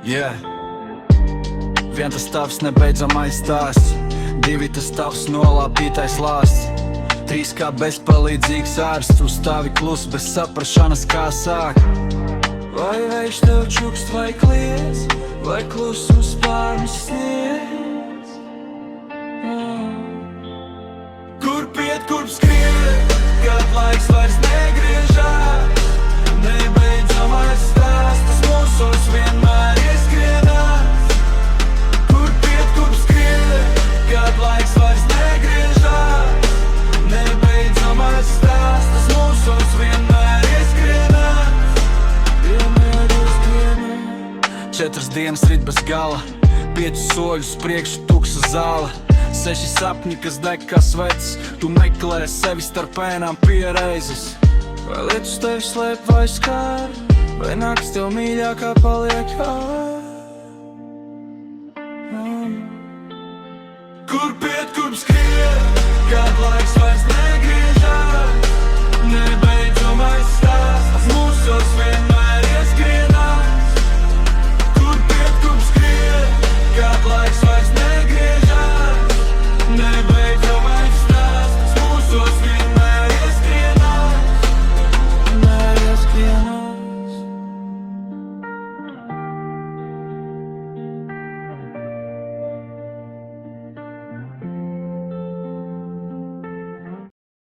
Yeah. Vien tas tavs nebeidzamais stāsts, divi tas tavs nolāpītais lāsts, trīs kā bezpalīdzīgs ārsts, tu stāvi klus bez saprašanas kā sāk. Vai vējš tev čukst vai kliedz, vai klusums pārmis sniedz? Kur piet, kur skriet, kad laiks vairs negriežās, nebeidzamais stāsts mūsos vienmēr ieskrienās. Kur piet, kur skriet, kad laiks vairs negriežās, nebeidzamais stāsts mūsos vienmēr ieskrienās. Vienmēr ieskrienās. 4 dienas rit bez gala, 5 soļus priekšu tukša zāle, 6 sapņi, kas deg kā svecis, tu meklē sevi starp ēnām piereizes. Vai lietus tevi slēp vai skār, vai nakts tev mīļākā paliek ār? Kur piet, kur skriet, kad laiks vairs negriežās, nebeidzamais stāsts mūsos vienmēr